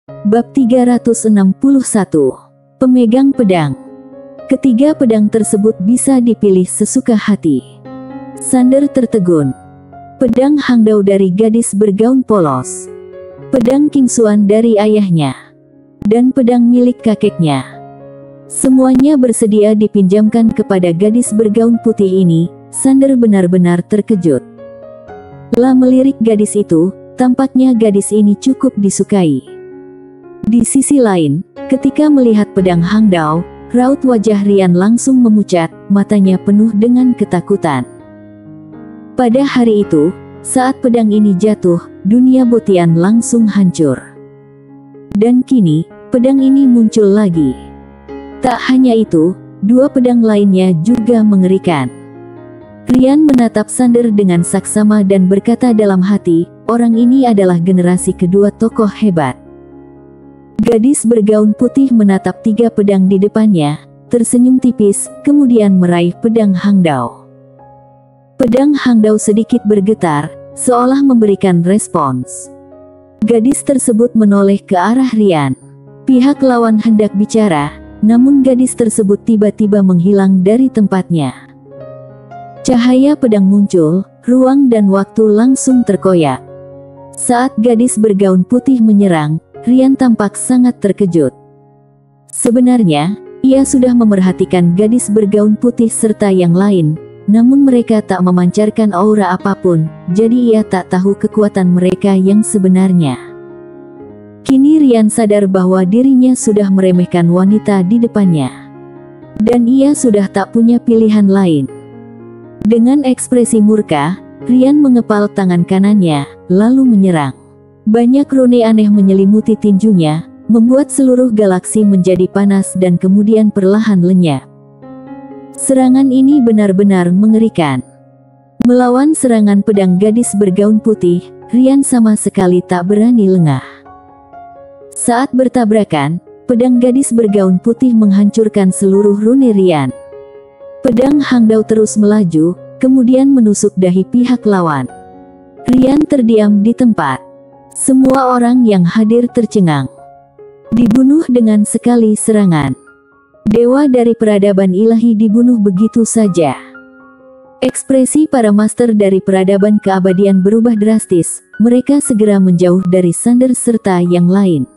Bab 361. Pemegang pedang. Ketiga pedang tersebut bisa dipilih sesuka hati. Sander tertegun. Pedang Hangdao dari gadis bergaun polos. Pedang King Xuan dari ayahnya. Dan pedang milik kakeknya. Semuanya bersedia dipinjamkan kepada gadis bergaun putih ini. Sander benar-benar terkejut. Lah melirik gadis itu, tampaknya gadis ini cukup disukai. Di sisi lain, ketika melihat pedang Hangdao, raut wajah Rian langsung memucat, matanya penuh dengan ketakutan. Pada hari itu, saat pedang ini jatuh, dunia Botian langsung hancur. Dan kini, pedang ini muncul lagi. Tak hanya itu, dua pedang lainnya juga mengerikan. Rian menatap Sander dengan saksama dan berkata dalam hati, orang ini adalah generasi kedua tokoh hebat. Gadis bergaun putih menatap tiga pedang di depannya, tersenyum tipis, kemudian meraih pedang Hangdao. Pedang Hangdao sedikit bergetar, seolah memberikan respons. Gadis tersebut menoleh ke arah Rian. Pihak lawan hendak bicara, namun gadis tersebut tiba-tiba menghilang dari tempatnya. Cahaya pedang muncul, ruang dan waktu langsung terkoyak. Saat gadis bergaun putih menyerang, Rian tampak sangat terkejut. Sebenarnya, ia sudah memerhatikan gadis bergaun putih serta yang lain, namun mereka tak memancarkan aura apapun, jadi ia tak tahu kekuatan mereka yang sebenarnya. Kini Rian sadar bahwa dirinya sudah meremehkan wanita di depannya. Dan ia sudah tak punya pilihan lain. Dengan ekspresi murka, Rian mengepal tangan kanannya, lalu menyerang. Banyak rune aneh menyelimuti tinjunya, membuat seluruh galaksi menjadi panas dan kemudian perlahan lenyap. Serangan ini benar-benar mengerikan. Melawan serangan pedang gadis bergaun putih, Rian sama sekali tak berani lengah. Saat bertabrakan, pedang gadis bergaun putih menghancurkan seluruh rune Rian. Pedang Hangdao terus melaju, kemudian menusuk dahi pihak lawan. Rian terdiam di tempat. Semua orang yang hadir tercengang. Dibunuh dengan sekali serangan. Dewa dari peradaban ilahi dibunuh begitu saja. Ekspresi para master dari peradaban keabadian berubah drastis. Mereka segera menjauh dari Sander serta yang lain.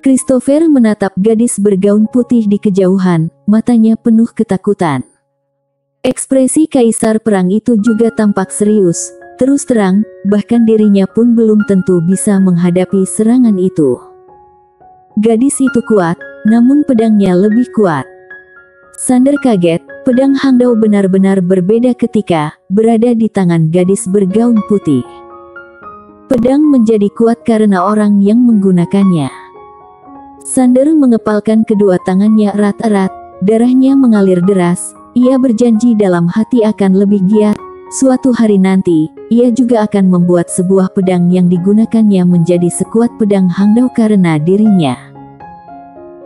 Christopher menatap gadis bergaun putih di kejauhan, matanya penuh ketakutan. Ekspresi kaisar perang itu juga tampak serius. Terus terang, bahkan dirinya pun belum tentu bisa menghadapi serangan itu. Gadis itu kuat, namun pedangnya lebih kuat. Sander kaget, pedang Hangdao benar-benar berbeda ketika berada di tangan gadis bergaun putih. Pedang menjadi kuat karena orang yang menggunakannya. Sander mengepalkan kedua tangannya erat-erat, darahnya mengalir deras, ia berjanji dalam hati akan lebih giat. Suatu hari nanti, ia juga akan membuat sebuah pedang yang digunakannya menjadi sekuat pedang Hangdao karena dirinya.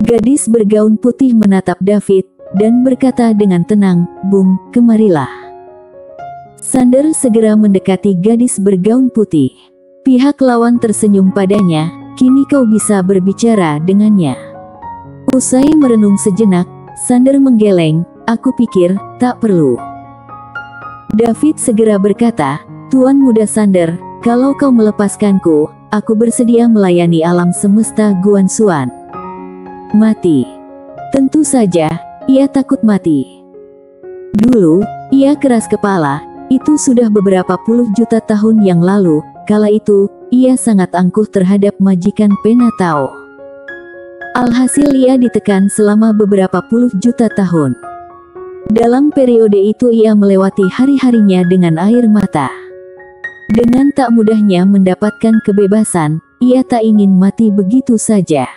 Gadis bergaun putih menatap David, dan berkata dengan tenang, "Bung, kemarilah." Sander segera mendekati gadis bergaun putih. Pihak lawan tersenyum padanya, "Kini kau bisa berbicara dengannya." Usai merenung sejenak, Sander menggeleng, "Aku pikir, tak perlu." David segera berkata, "Tuan Muda Sander, kalau kau melepaskanku, aku bersedia melayani alam semesta Guan Xuan." Mati. Tentu saja, ia takut mati. Dulu, ia keras kepala, itu sudah beberapa puluh juta tahun yang lalu, kala itu, ia sangat angkuh terhadap majikan Penatao. Alhasil ia ditekan selama beberapa puluh juta tahun. Dalam periode itu ia melewati hari-harinya dengan air mata. Dengan tak mudahnya mendapatkan kebebasan, ia tak ingin mati begitu saja.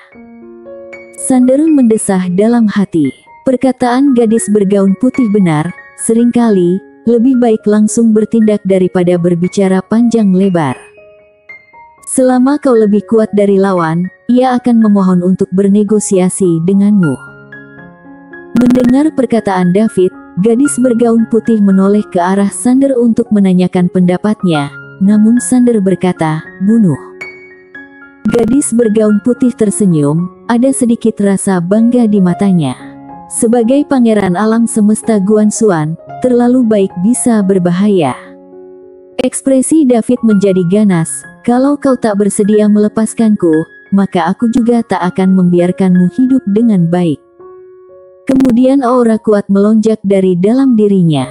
Sander mendesah dalam hati. Perkataan gadis bergaun putih benar, seringkali, lebih baik langsung bertindak daripada berbicara panjang lebar. Selama kau lebih kuat dari lawan, ia akan memohon untuk bernegosiasi denganmu. Mendengar perkataan David, gadis bergaun putih menoleh ke arah Sander untuk menanyakan pendapatnya, namun Sander berkata, "Bunuh." Gadis bergaun putih tersenyum, ada sedikit rasa bangga di matanya. Sebagai pangeran alam semesta Guanxuan, terlalu baik bisa berbahaya. Ekspresi David menjadi ganas, kalau kau tak bersedia melepaskanku, maka aku juga tak akan membiarkanmu hidup dengan baik. Kemudian aura kuat melonjak dari dalam dirinya.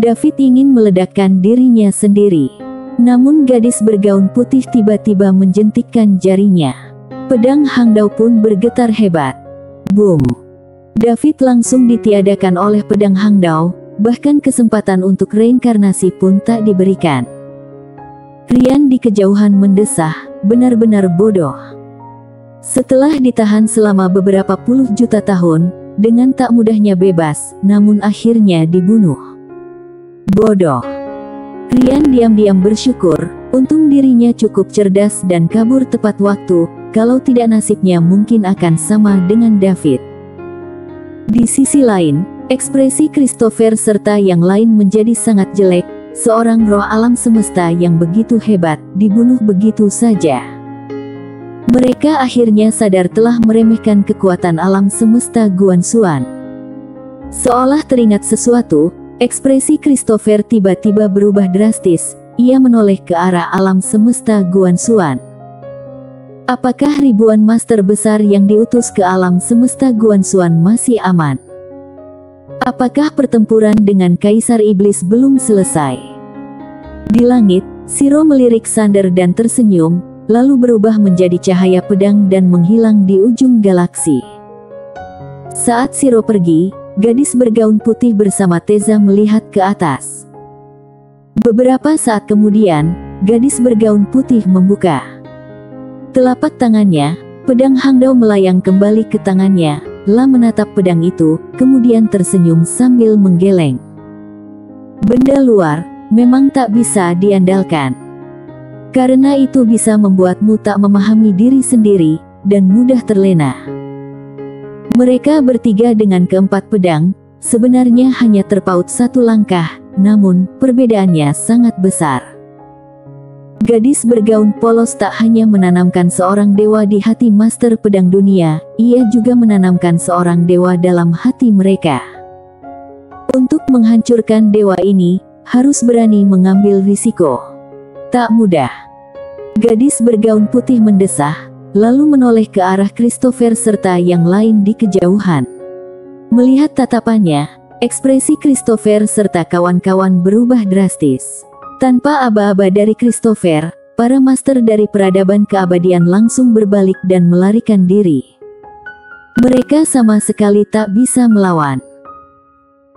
David ingin meledakkan dirinya sendiri. Namun gadis bergaun putih tiba-tiba menjentikkan jarinya. Pedang Hangdao pun bergetar hebat. Boom! David langsung ditiadakan oleh pedang Hangdao, bahkan kesempatan untuk reinkarnasi pun tak diberikan. Rian di kejauhan mendesah, benar-benar bodoh. Setelah ditahan selama beberapa puluh juta tahun, dengan tak mudahnya bebas, namun akhirnya dibunuh. Bodoh. Rian diam-diam bersyukur, untung dirinya cukup cerdas dan kabur tepat waktu, kalau tidak nasibnya mungkin akan sama dengan David. Di sisi lain, ekspresi Christopher serta yang lain menjadi sangat jelek, seorang roh alam semesta yang begitu hebat, dibunuh begitu saja. Mereka akhirnya sadar telah meremehkan kekuatan alam semesta Guanxuan. Seolah teringat sesuatu, ekspresi Christopher tiba-tiba berubah drastis, ia menoleh ke arah alam semesta Guanxuan. Apakah ribuan master besar yang diutus ke alam semesta Guanxuan masih aman? Apakah pertempuran dengan Kaisar Iblis belum selesai? Di langit, Shiro melirik Sander dan tersenyum, lalu berubah menjadi cahaya pedang dan menghilang di ujung galaksi. Saat Shiro pergi, gadis bergaun putih bersama Teza melihat ke atas. Beberapa saat kemudian, gadis bergaun putih membuka telapak tangannya, pedang Hangdao melayang kembali ke tangannya, La menatap pedang itu, kemudian tersenyum sambil menggeleng. Benda luar, memang tak bisa diandalkan. Karena itu bisa membuatmu tak memahami diri sendiri, dan mudah terlena. Mereka bertiga dengan keempat pedang, sebenarnya hanya terpaut satu langkah, namun, perbedaannya sangat besar. Gadis bergaun polos tak hanya menanamkan seorang dewa di hati master pedang dunia, ia juga menanamkan seorang dewa dalam hati mereka. Untuk menghancurkan dewa ini, harus berani mengambil risiko. Tak mudah. Gadis bergaun putih mendesah, lalu menoleh ke arah Christopher serta yang lain di kejauhan. Melihat tatapannya, ekspresi Christopher serta kawan-kawan berubah drastis. Tanpa aba-aba dari Christopher, para master dari peradaban keabadian langsung berbalik dan melarikan diri. Mereka sama sekali tak bisa melawan.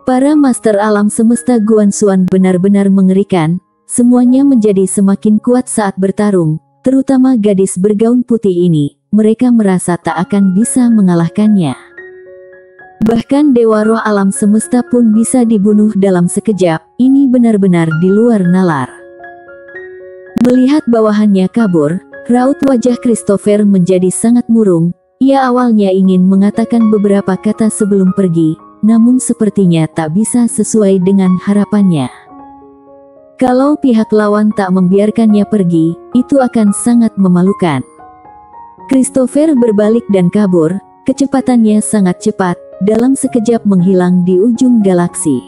Para master alam semesta Guanxuan benar-benar mengerikan, semuanya menjadi semakin kuat saat bertarung, terutama gadis bergaun putih ini, mereka merasa tak akan bisa mengalahkannya. Bahkan dewa roh alam semesta pun bisa dibunuh dalam sekejap, ini benar-benar di luar nalar. Melihat bawahannya kabur, raut wajah Christopher menjadi sangat murung, ia awalnya ingin mengatakan beberapa kata sebelum pergi, namun sepertinya tak bisa sesuai dengan harapannya. Kalau pihak lawan tak membiarkannya pergi, itu akan sangat memalukan. Christopher berbalik dan kabur, kecepatannya sangat cepat, dalam sekejap menghilang di ujung galaksi.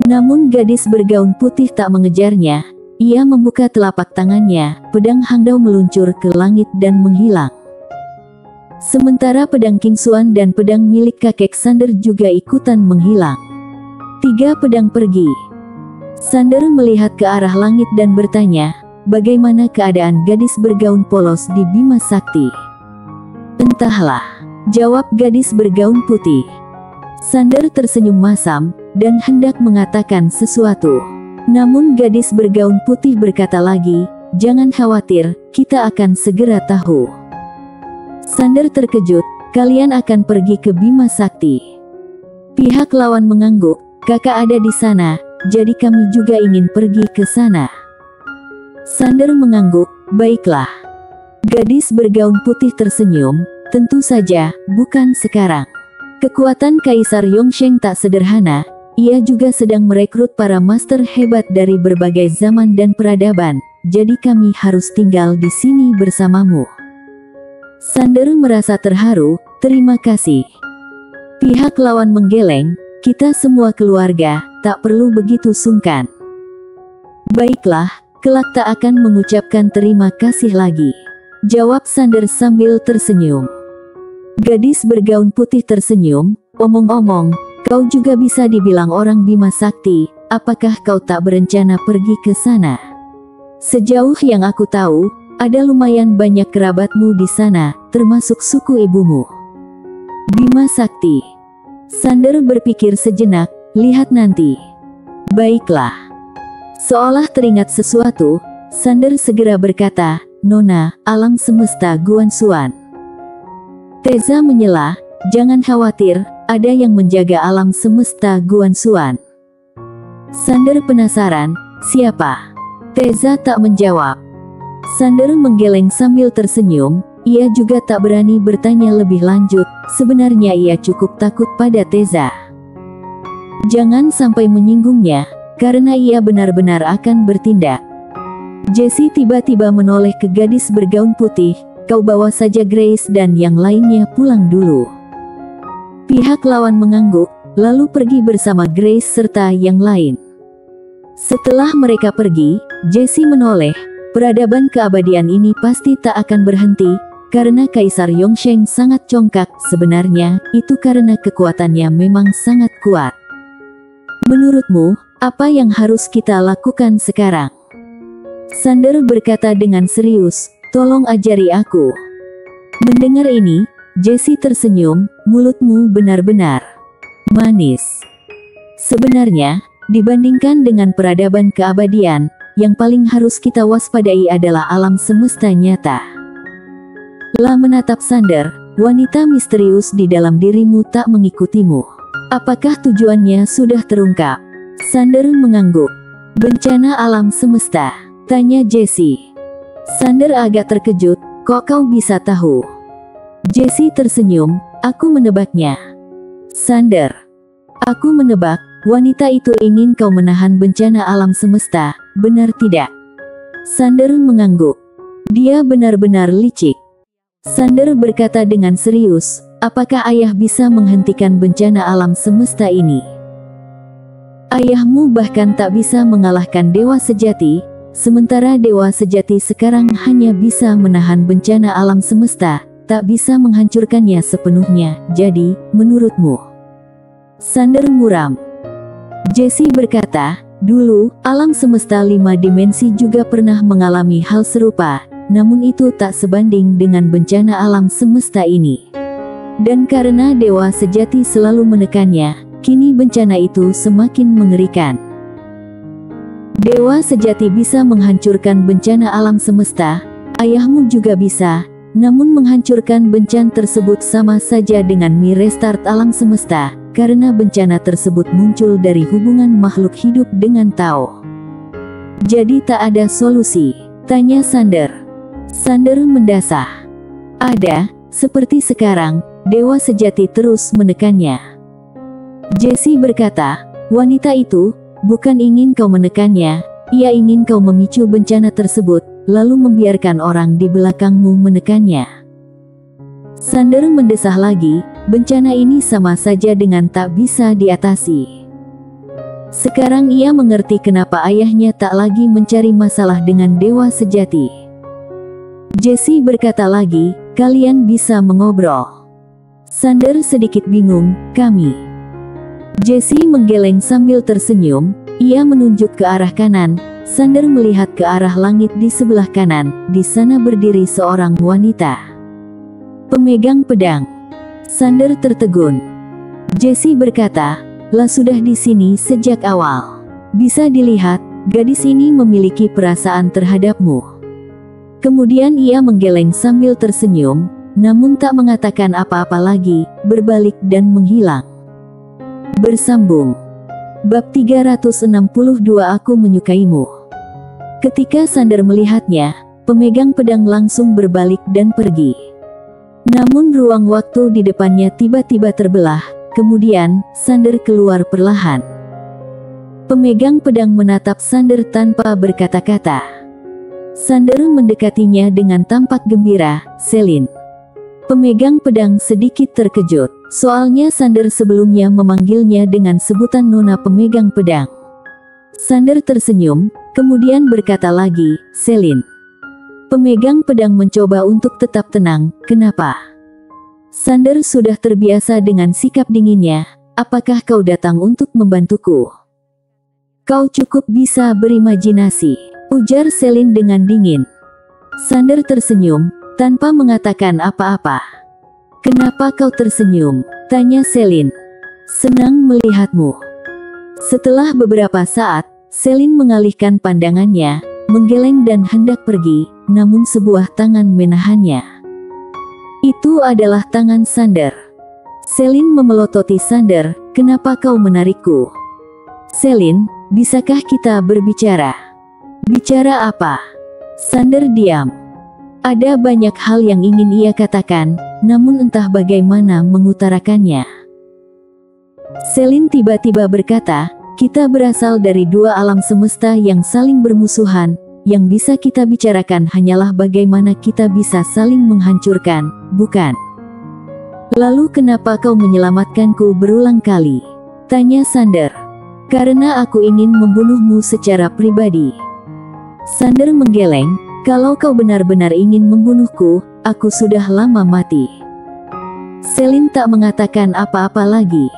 Namun gadis bergaun putih tak mengejarnya, ia membuka telapak tangannya, pedang Hangdao meluncur ke langit dan menghilang. Sementara pedang Kingxuan dan pedang milik kakek Sander juga ikutan menghilang. 3 pedang pergi. Sander melihat ke arah langit dan bertanya, bagaimana keadaan gadis bergaun polos di Bima Sakti? Entahlah, jawab gadis bergaun putih. Sander tersenyum masam, dan hendak mengatakan sesuatu. Namun gadis bergaun putih berkata lagi, jangan khawatir, kita akan segera tahu. Sander terkejut, kalian akan pergi ke Bima Sakti. Pihak lawan mengangguk, kakak ada di sana, jadi kami juga ingin pergi ke sana. Sander mengangguk, baiklah. Gadis bergaun putih tersenyum, tentu saja, bukan sekarang. Kekuatan Kaisar Yongsheng tak sederhana, ia juga sedang merekrut para master hebat dari berbagai zaman dan peradaban, jadi kami harus tinggal di sini bersamamu. Sander merasa terharu, terima kasih. Pihak lawan menggeleng, kita semua keluarga, tak perlu begitu sungkan. Baiklah, kelak tak akan mengucapkan terima kasih lagi, jawab Sander sambil tersenyum. Gadis bergaun putih tersenyum, omong-omong, kau juga bisa dibilang orang Bima Sakti, apakah kau tak berencana pergi ke sana? Sejauh yang aku tahu, ada lumayan banyak kerabatmu di sana, termasuk suku ibumu. Bima Sakti. Sander berpikir sejenak, lihat nanti. Baiklah. Seolah teringat sesuatu, Sander segera berkata, Nona, alam semesta Guansuan. Teza menyela, jangan khawatir, ada yang menjaga alam semesta Guansuan. Sander penasaran, siapa? Teza tak menjawab. Sander menggeleng sambil tersenyum, ia juga tak berani bertanya lebih lanjut, sebenarnya ia cukup takut pada Teza. Jangan sampai menyinggungnya, karena ia benar-benar akan bertindak. Jessie tiba-tiba menoleh ke gadis bergaun putih, kau bawa saja Grace dan yang lainnya pulang dulu. Pihak lawan mengangguk, lalu pergi bersama Grace serta yang lain. Setelah mereka pergi, Jessie menoleh, peradaban keabadian ini pasti tak akan berhenti, karena Kaisar Yongsheng sangat congkak, sebenarnya, itu karena kekuatannya memang sangat kuat. Menurutmu, apa yang harus kita lakukan sekarang? Sander berkata dengan serius, tolong ajari aku. Mendengar ini, Jessie tersenyum, mulutmu benar-benar manis. Sebenarnya, dibandingkan dengan peradaban keabadian, yang paling harus kita waspadai adalah alam semesta nyata. Lah menatap Sander, wanita misterius di dalam dirimu tak mengikutimu. Apakah tujuannya sudah terungkap? Sander mengangguk. Bencana alam semesta? Tanya Jessie. Sander agak terkejut, kok kau bisa tahu? Jessie tersenyum, aku menebaknya. Sander. Aku menebak, wanita itu ingin kau menahan bencana alam semesta, benar tidak? Sander mengangguk. Dia benar-benar licik. Sander berkata dengan serius, apakah ayah bisa menghentikan bencana alam semesta ini? Ayahmu bahkan tak bisa mengalahkan dewa sejati, sementara dewa sejati sekarang hanya bisa menahan bencana alam semesta, tak bisa menghancurkannya sepenuhnya, jadi, menurutmu? Sander muram. Jessie berkata, dulu, alam semesta 5 dimensi juga pernah mengalami hal serupa, namun itu tak sebanding dengan bencana alam semesta ini. Dan karena dewa sejati selalu menekannya, kini bencana itu semakin mengerikan. Dewa sejati bisa menghancurkan bencana alam semesta, ayahmu juga bisa, namun menghancurkan bencana tersebut sama saja dengan merestart alam semesta, karena bencana tersebut muncul dari hubungan makhluk hidup dengan Tao. Jadi tak ada solusi? Tanya Sander. Sander mendasah. Ada, seperti sekarang, dewa sejati terus menekannya. Jessie berkata, wanita itu, bukan ingin kau menekannya, ia ingin kau memicu bencana tersebut, lalu membiarkan orang di belakangmu menekannya. Sander mendesah lagi, bencana ini sama saja dengan tak bisa diatasi. Sekarang ia mengerti kenapa ayahnya tak lagi mencari masalah dengan dewa sejati. Jessie berkata lagi, kalian bisa mengobrol. Sander sedikit bingung, kami. Jessie menggeleng sambil tersenyum, ia menunjuk ke arah kanan. Sander melihat ke arah langit di sebelah kanan, di sana berdiri seorang wanita. Pemegang pedang. Sander tertegun. Jessie berkata, lah sudah di sini sejak awal. Bisa dilihat, gadis ini memiliki perasaan terhadapmu. Kemudian ia menggeleng sambil tersenyum, namun tak mengatakan apa-apa lagi, berbalik dan menghilang. Bersambung. Bab 362 Aku Menyukaimu. Ketika Sander melihatnya, pemegang pedang langsung berbalik dan pergi. Namun ruang waktu di depannya tiba-tiba terbelah, kemudian Sander keluar perlahan. Pemegang pedang menatap Sander tanpa berkata-kata. Sander mendekatinya dengan tampak gembira. Selin. Pemegang pedang sedikit terkejut, soalnya Sander sebelumnya memanggilnya dengan sebutan Nona pemegang pedang. Sander tersenyum, kemudian berkata lagi, Selin. Pemegang pedang mencoba untuk tetap tenang. Kenapa? Sander sudah terbiasa dengan sikap dinginnya. Apakah kau datang untuk membantuku? Kau cukup bisa berimajinasi, ujar Selin dengan dingin. Sander tersenyum, tanpa mengatakan apa-apa. Kenapa kau tersenyum? Tanya Selin. Senang melihatmu. Setelah beberapa saat, Selin mengalihkan pandangannya, menggeleng dan hendak pergi, namun sebuah tangan menahannya. Itu adalah tangan Sander. Selin memelototi Sander, kenapa kau menarikku? Selin, bisakah kita berbicara? Bicara apa? Sander diam. Ada banyak hal yang ingin ia katakan, namun entah bagaimana mengutarakannya. Selin tiba-tiba berkata, kita berasal dari dua alam semesta yang saling bermusuhan, yang bisa kita bicarakan hanyalah bagaimana kita bisa saling menghancurkan, bukan? Lalu kenapa kau menyelamatkanku berulang kali? Tanya Sander. Karena aku ingin membunuhmu secara pribadi. Sander menggeleng, kalau kau benar-benar ingin membunuhku, aku sudah lama mati. Selin tak mengatakan apa-apa lagi.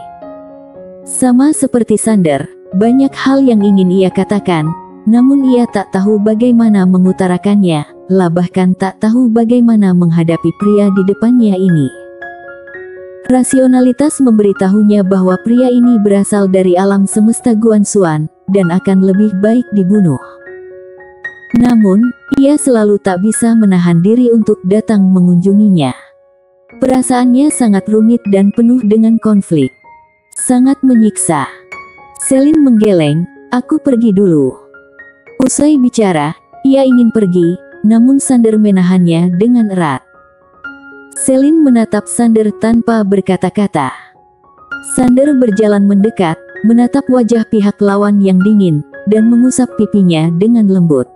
Sama seperti Sander, banyak hal yang ingin ia katakan, namun ia tak tahu bagaimana mengutarakannya, bahkan tak tahu bagaimana menghadapi pria di depannya ini. Rasionalitas memberitahunya bahwa pria ini berasal dari alam semesta Guanxuan, dan akan lebih baik dibunuh. Namun, ia selalu tak bisa menahan diri untuk datang mengunjunginya. Perasaannya sangat rumit dan penuh dengan konflik. Sangat menyiksa. Selin menggeleng, aku pergi dulu. Usai bicara, ia ingin pergi, namun Sander menahannya dengan erat. Selin menatap Sander tanpa berkata-kata. Sander berjalan mendekat, menatap wajah pihak lawan yang dingin, dan mengusap pipinya dengan lembut.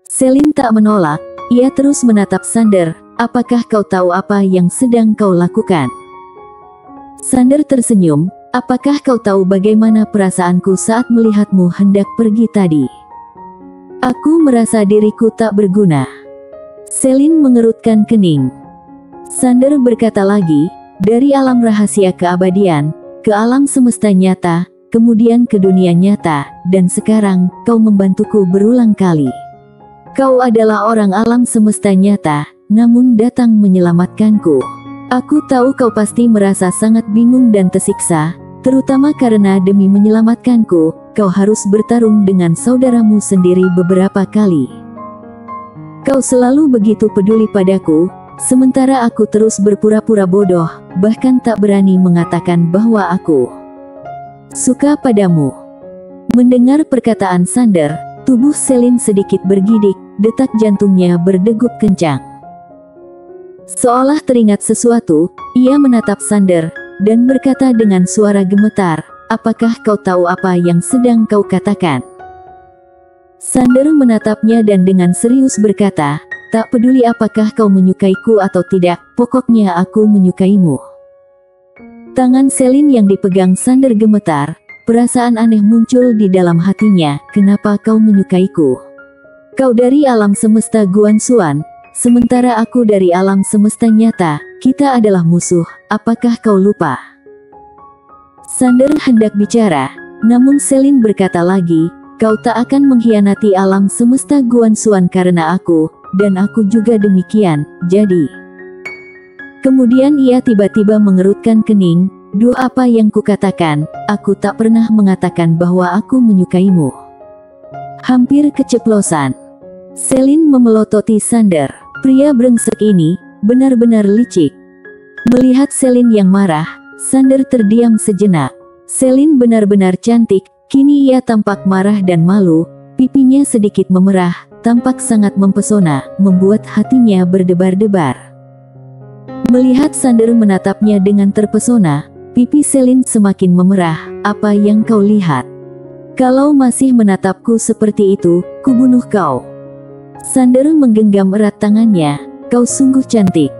Selin tak menolak, ia terus menatap Sander, apakah kau tahu apa yang sedang kau lakukan? Sander tersenyum, apakah kau tahu bagaimana perasaanku saat melihatmu hendak pergi tadi? Aku merasa diriku tak berguna. Selin mengerutkan kening. Sander berkata lagi, dari alam rahasia keabadian, ke alam semesta nyata, kemudian ke dunia nyata, dan sekarang, kau membantuku berulang kali. Kau adalah orang alam semesta nyata, namun datang menyelamatkanku. Aku tahu kau pasti merasa sangat bingung dan tersiksa, terutama karena demi menyelamatkanku, kau harus bertarung dengan saudaramu sendiri beberapa kali. Kau selalu begitu peduli padaku, sementara aku terus berpura-pura bodoh, bahkan tak berani mengatakan bahwa aku suka padamu. Mendengar perkataan Sander, tubuh Selin sedikit bergidik, detak jantungnya berdegup kencang. Seolah teringat sesuatu, ia menatap Sander, dan berkata dengan suara gemetar, apakah kau tahu apa yang sedang kau katakan? Sander menatapnya dan dengan serius berkata, tak peduli apakah kau menyukaiku atau tidak, pokoknya aku menyukaimu. Tangan Selin yang dipegang Sander gemetar, perasaan aneh muncul di dalam hatinya, kenapa kau menyukaiku? Kau dari alam semesta Guanxuan, sementara aku dari alam semesta nyata, kita adalah musuh, apakah kau lupa? Sander hendak bicara, namun Selin berkata lagi, kau tak akan mengkhianati alam semesta Guanxuan karena aku, dan aku juga demikian, jadi. Kemudian ia tiba-tiba mengerutkan kening, duh apa yang kukatakan, aku tak pernah mengatakan bahwa aku menyukaimu. Hampir keceplosan. Selin memelototi Sander, pria brengsek ini, benar-benar licik. Melihat Selin yang marah, Sander terdiam sejenak. Selin benar-benar cantik, kini ia tampak marah dan malu, pipinya sedikit memerah, tampak sangat mempesona, membuat hatinya berdebar-debar. Melihat Sander menatapnya dengan terpesona, pipi Selin semakin memerah, apa yang kau lihat? Kalau masih menatapku seperti itu, kubunuh kau. Sander menggenggam erat tangannya. Kau sungguh cantik.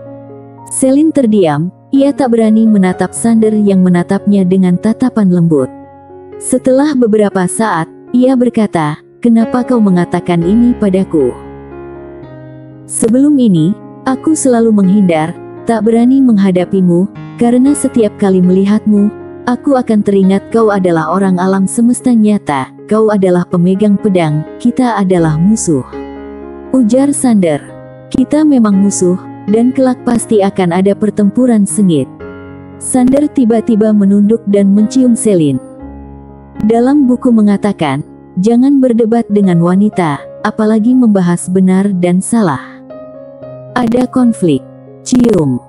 Selin terdiam, ia tak berani menatap Sander yang menatapnya dengan tatapan lembut. Setelah beberapa saat, ia berkata, kenapa kau mengatakan ini padaku? Sebelum ini, aku selalu menghindar, tak berani menghadapimu, karena setiap kali melihatmu, aku akan teringat kau adalah orang alam semesta nyata, kau adalah pemegang pedang, kita adalah musuh. Ujar Sander. Kita memang musuh, dan kelak pasti akan ada pertempuran sengit. Sander tiba-tiba menunduk dan mencium Selin. Dalam buku mengatakan, jangan berdebat dengan wanita, apalagi membahas benar dan salah. Ada konflik. Cium.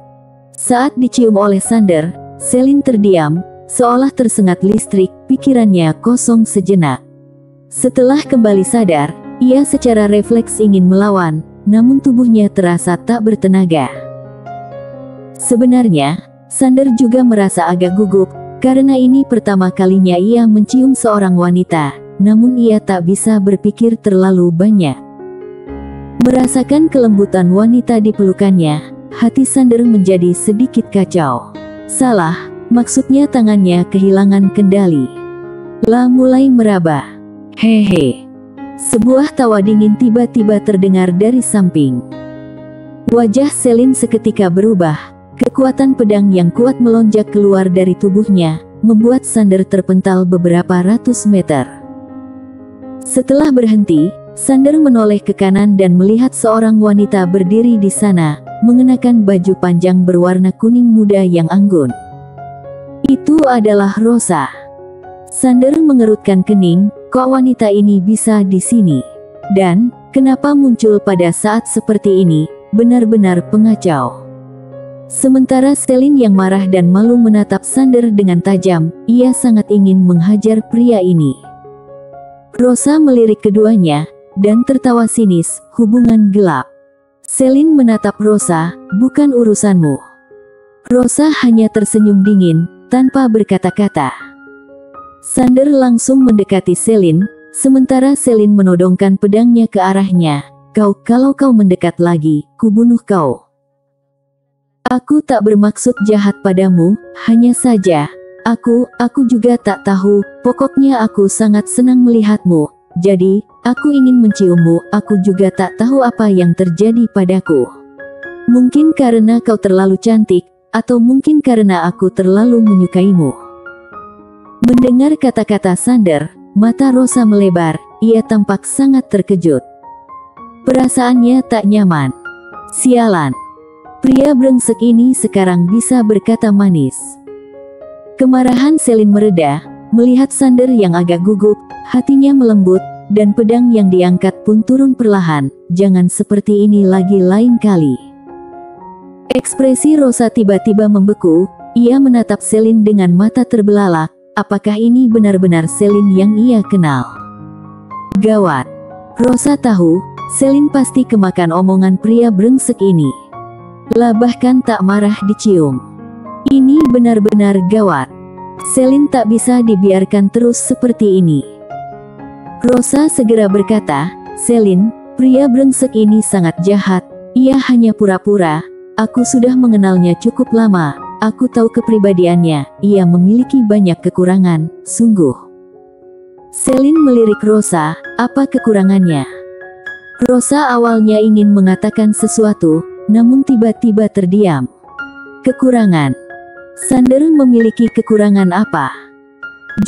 Saat dicium oleh Sander, Selin terdiam, seolah tersengat listrik, pikirannya kosong sejenak. Setelah kembali sadar, ia secara refleks ingin melawan, namun tubuhnya terasa tak bertenaga. Sebenarnya, Sander juga merasa agak gugup, karena ini pertama kalinya ia mencium seorang wanita, namun ia tak bisa berpikir terlalu banyak. Merasakan kelembutan wanita di pelukannya, hati Sander menjadi sedikit kacau. Salah, maksudnya tangannya kehilangan kendali. Mulai meraba. Hehe. Sebuah tawa dingin tiba-tiba terdengar dari samping. Wajah Selin seketika berubah. Kekuatan pedang yang kuat melonjak keluar dari tubuhnya, membuat Sander terpental beberapa ratus meter. Setelah berhenti, Sander menoleh ke kanan dan melihat seorang wanita berdiri di sana, mengenakan baju panjang berwarna kuning muda yang anggun. Itu adalah Rosa. Sander mengerutkan kening, kok wanita ini bisa di sini? Dan, kenapa muncul pada saat seperti ini? Benar-benar pengacau. Sementara Selin yang marah dan malu menatap Sander dengan tajam, ia sangat ingin menghajar pria ini. Rosa melirik keduanya, dan tertawa sinis, hubungan gelap. Selin menatap Rosa, bukan urusanmu. Rosa hanya tersenyum dingin, tanpa berkata-kata. Sander langsung mendekati Selin, sementara Selin menodongkan pedangnya ke arahnya. Kalau kau mendekat lagi, kubunuh kau. Aku tak bermaksud jahat padamu, hanya saja, aku juga tak tahu, pokoknya aku sangat senang melihatmu, jadi, aku ingin menciummu, aku juga tak tahu apa yang terjadi padaku. Mungkin karena kau terlalu cantik, atau mungkin karena aku terlalu menyukaimu. Mendengar kata-kata Sander, mata Rosa melebar, ia tampak sangat terkejut. Perasaannya tak nyaman. Sialan. Pria brengsek ini sekarang bisa berkata manis. Kemarahan Selin mereda, melihat Sander yang agak gugup, hatinya melembut, dan pedang yang diangkat pun turun perlahan, jangan seperti ini lagi lain kali. Ekspresi Rosa tiba-tiba membeku, ia menatap Selin dengan mata terbelalak. Apakah ini benar-benar Selin yang ia kenal? Gawat. Rosa tahu, Selin pasti kemakan omongan pria brengsek ini. Bahkan tak marah dicium. Ini benar-benar gawat. Selin tak bisa dibiarkan terus seperti ini. Rosa segera berkata, Selin, pria brengsek ini sangat jahat, ia hanya pura-pura, aku sudah mengenalnya cukup lama. Aku tahu kepribadiannya, ia memiliki banyak kekurangan, sungguh. Selin melirik Rosa, apa kekurangannya? Rosa awalnya ingin mengatakan sesuatu, namun tiba-tiba terdiam. Kekurangan. Sander memiliki kekurangan apa?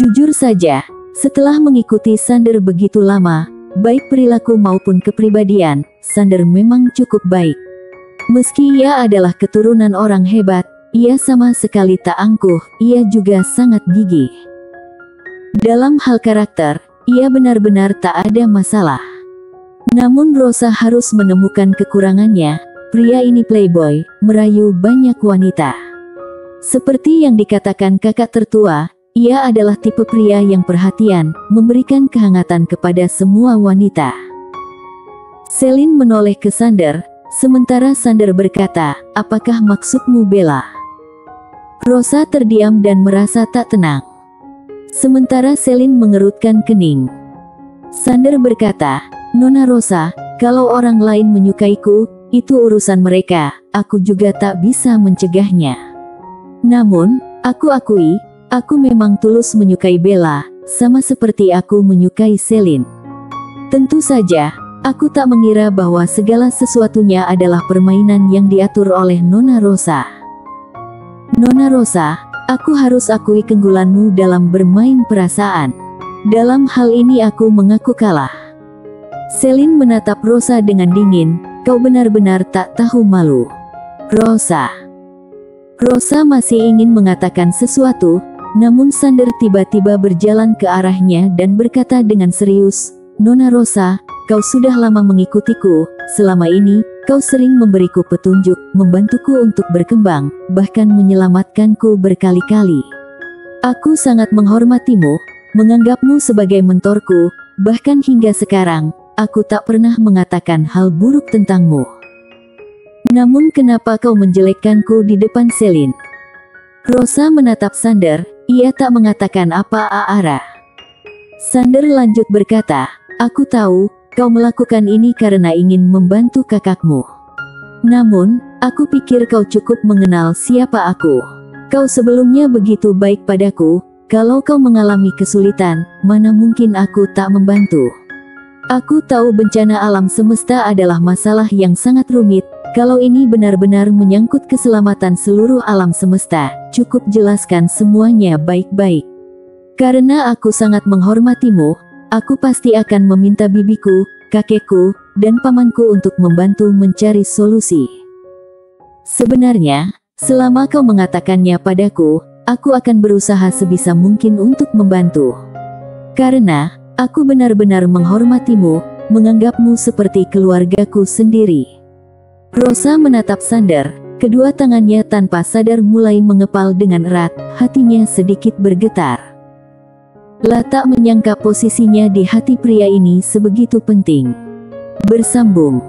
Jujur saja, setelah mengikuti Sander begitu lama, baik perilaku maupun kepribadian, Sander memang cukup baik. Meski ia adalah keturunan orang hebat, ia sama sekali tak angkuh, ia juga sangat gigih. Dalam hal karakter, ia benar-benar tak ada masalah. Namun Rosa harus menemukan kekurangannya, pria ini playboy, merayu banyak wanita. Seperti yang dikatakan kakak tertua, ia adalah tipe pria yang perhatian, memberikan kehangatan kepada semua wanita. Selin menoleh ke Sander, sementara Sander berkata, apakah maksudmu Bella? Rosa terdiam dan merasa tak tenang. Sementara Selin mengerutkan kening. Sander berkata, Nona Rosa, Kalau orang lain menyukaiku, itu urusan mereka, aku juga tak bisa mencegahnya. Namun, aku akui, aku memang tulus menyukai Bella, sama seperti aku menyukai Celine. Tentu saja, aku tak mengira bahwa segala sesuatunya adalah permainan yang diatur oleh Nona Rosa. Nona Rosa, aku harus akui keunggulanmu dalam bermain perasaan. Dalam hal ini aku mengaku kalah. Celine menatap Rosa dengan dingin, kau benar-benar tak tahu malu. Rosa. Rosa masih ingin mengatakan sesuatu, namun Sander tiba-tiba berjalan ke arahnya dan berkata dengan serius, Nona Rosa, kau sudah lama mengikutiku, selama ini, kau sering memberiku petunjuk, membantuku untuk berkembang, bahkan menyelamatkanku berkali-kali. Aku sangat menghormatimu, menganggapmu sebagai mentorku, bahkan hingga sekarang, aku tak pernah mengatakan hal buruk tentangmu. Namun kenapa kau menjelekkanku di depan Celine? Rosa menatap Sander, ia tak mengatakan apa-apa. Sander lanjut berkata, aku tahu, kau melakukan ini karena ingin membantu kakakmu. Namun, aku pikir kau cukup mengenal siapa aku. Kau sebelumnya begitu baik padaku, kalau kau mengalami kesulitan, mana mungkin aku tak membantu. Aku tahu bencana alam semesta adalah masalah yang sangat rumit, kalau ini benar-benar menyangkut keselamatan seluruh alam semesta, cukup jelaskan semuanya baik-baik. Karena aku sangat menghormatimu, aku pasti akan meminta bibiku, kakekku, dan pamanku untuk membantu mencari solusi. Sebenarnya, selama kau mengatakannya padaku, aku akan berusaha sebisa mungkin untuk membantu. Karena, aku benar-benar menghormatimu, menganggapmu seperti keluargaku sendiri. Rosa menatap Sander, kedua tangannya tanpa sadar mulai mengepal dengan erat, hatinya sedikit bergetar. Tak menyangka posisinya di hati pria ini sebegitu penting. Bersambung.